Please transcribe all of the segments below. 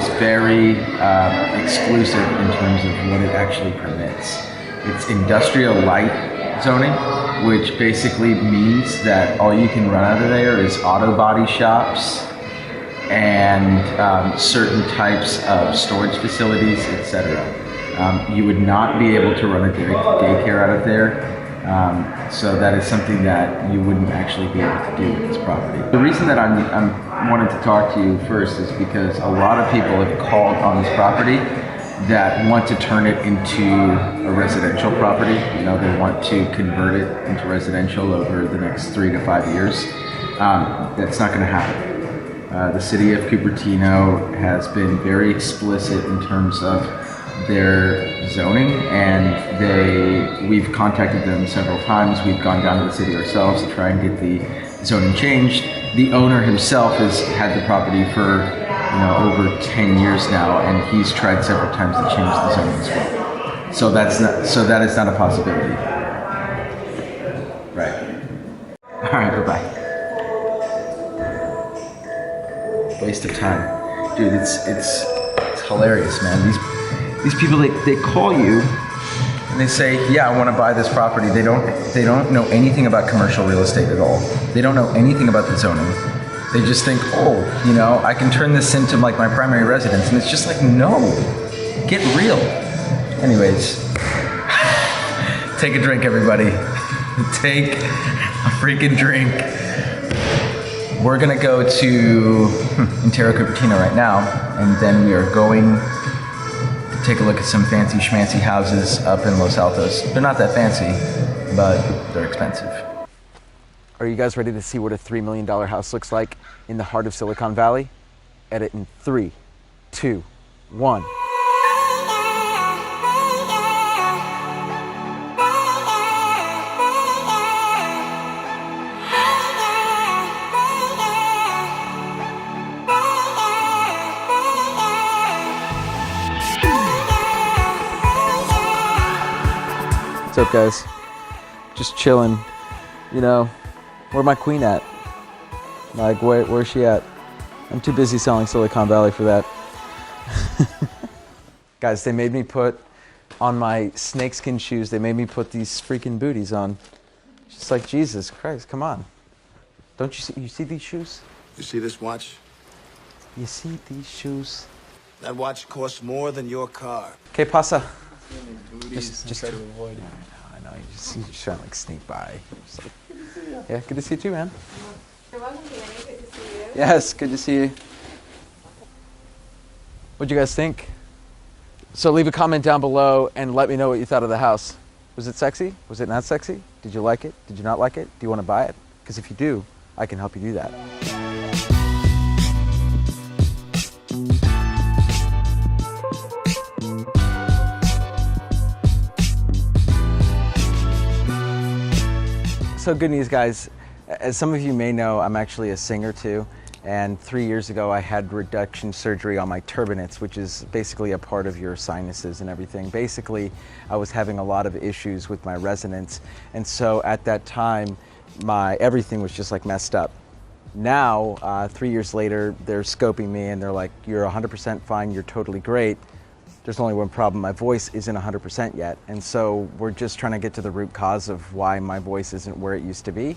is very exclusive in terms of what it actually permits. It's industrial light zoning, which basically means that all you can run out of there is auto body shops and certain types of storage facilities, etc. You would not be able to run a daycare out of there. So that is something that you wouldn't actually be able to do with this property. The reason that I'm wanting to talk to you first is because a lot of people have called on this property that want to turn it into a residential property. You know, they want to convert it into residential over the next 3 to 5 years. That's not going to happen. The city of Cupertino has been very explicit in terms of their zoning, and we've contacted them several times. We've gone down to the city ourselves to try and get the zoning changed. The owner himself has had the property for over 10 years now, and he's tried several times to change the zoning as well. So that is not a possibility. Right. All right, bye-bye. Waste of time. Dude, it's hilarious, man. These people, they call you and they say, yeah, I want to buy this property. They don't know anything about commercial real estate at all. They don't know anything about the zoning. They just think, I can turn this into like my primary residence. And it's just like, no, get real. Anyways, take a drink, everybody. Take a freaking drink. We're gonna go to Santa Clara County right now, and then we are going to take a look at some fancy schmancy houses up in Los Altos. They're not that fancy, but they're expensive. Are you guys ready to see what a $3 million house looks like in the heart of Silicon Valley? Edit in 3, 2, 1. What's up, guys? Just chilling. Where my queen at? Like, where's she at? I'm too busy selling Silicon Valley for that. Guys, they made me put on my snakeskin shoes, they made me put these freaking booties on. Just like, Jesus Christ, come on. Don't you see these shoes? You see this watch? You see these shoes? That watch costs more than your car. Que pasa? Just try to avoid it. I know, you're just trying to like sneak by. Yeah, good to see you too, man. You're welcome, Danny. Good to see you. Yes, good to see you. What'd you guys think? So leave a comment down below and let me know what you thought of the house. Was it sexy? Was it not sexy? Did you like it? Did you not like it? Do you want to buy it? Because if you do, I can help you do that. So good news, guys. As some of you may know, I'm actually a singer too. And 3 years ago, I had reduction surgery on my turbinates, which is basically a part of your sinuses and everything. Basically, I was having a lot of issues with my resonance. And so at that time, everything was just like messed up. Now, 3 years later, they're scoping me and they're like, you're 100% fine, you're totally great. There's only one problem, my voice isn't 100% yet. And so we're just trying to get to the root cause of why my voice isn't where it used to be.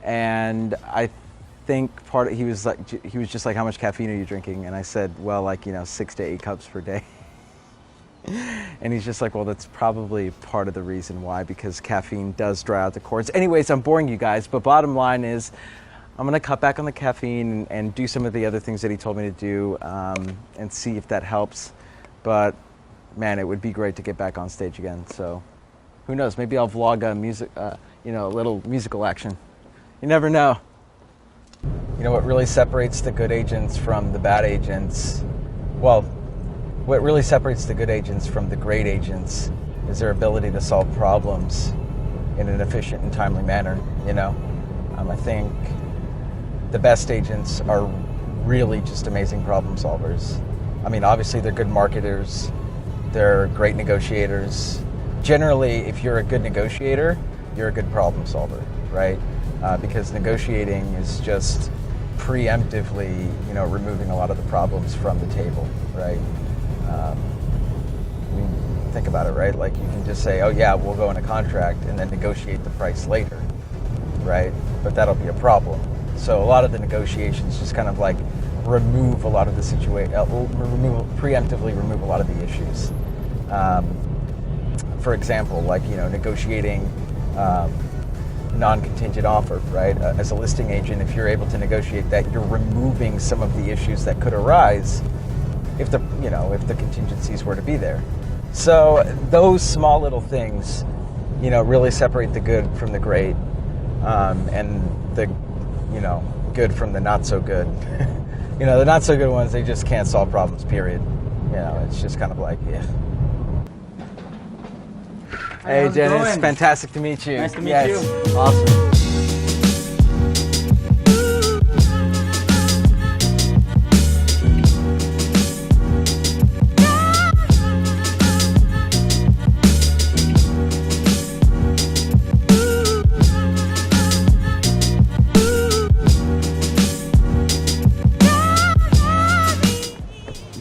And I think he was just like, how much caffeine are you drinking? And I said, well, 6 to 8 cups per day. And he's just like, well, that's probably part of the reason why, because caffeine does dry out the cords. Anyways, I'm boring you guys, but bottom line is, I'm gonna cut back on the caffeine and do some of the other things that he told me to do, and see if that helps. But man, it would be great to get back on stage again. So who knows, maybe I'll vlog a little musical action. You never know. You know what really separates the good agents from the bad agents? Well, what really separates the good agents from the great agents is their ability to solve problems in an efficient and timely manner, I think the best agents are really just amazing problem solvers. I mean, obviously they're good marketers, they're great negotiators. Generally, if you're a good negotiator, you're a good problem solver, right? Because negotiating is just preemptively, you know, removing a lot of the problems from the table, right? I mean, think about it, right? Like you can just say, oh yeah, we'll go in a contract and then negotiate the price later, right? But that'll be a problem. So a lot of the negotiations just kind of like remove a lot of the preemptively remove a lot of the issues. For example, like, you know, negotiating non-contingent offer, right? As a listing agent, if you're able to negotiate that, you're removing some of the issues that could arise if the contingencies were to be there. So those small little things, you know, really separate the good from the great, and the, you know, good from the not so good. You know, the not so good ones, they just can't solve problems, period. You know, it's just kind of like, yeah. Hey, how's it Dennis, going? fantastic to meet you. Nice to meet Yes. you. Awesome.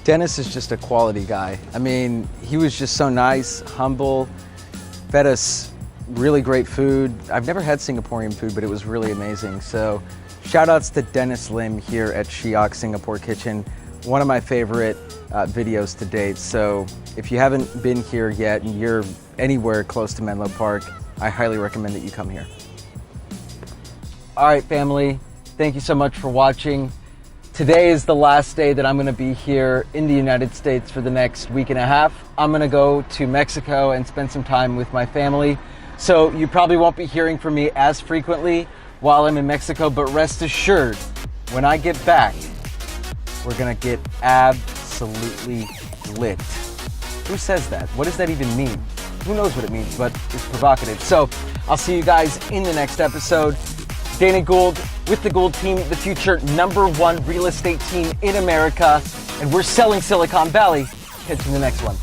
Dennis is just a quality guy. I mean, he was just so nice, humble, fed us really great food. I've never had Singaporean food, but it was really amazing. So shout outs to Dennis Lim here at Shiok Singapore Kitchen. One of my favorite videos to date. So if you haven't been here yet and you're anywhere close to Menlo Park, I highly recommend that you come here. All right, family, thank you so much for watching. Today is the last day that I'm gonna be here in the United States for the next week and a half. I'm gonna go to Mexico and spend some time with my family. So you probably won't be hearing from me as frequently while I'm in Mexico, but rest assured, when I get back, we're gonna get absolutely lit. Who says that? What does that even mean? Who knows what it means, but it's provocative. So I'll see you guys in the next episode. Danny Gould with the Gould team, the future #1 real estate team in America, and we're selling Silicon Valley. Catch you in the next one.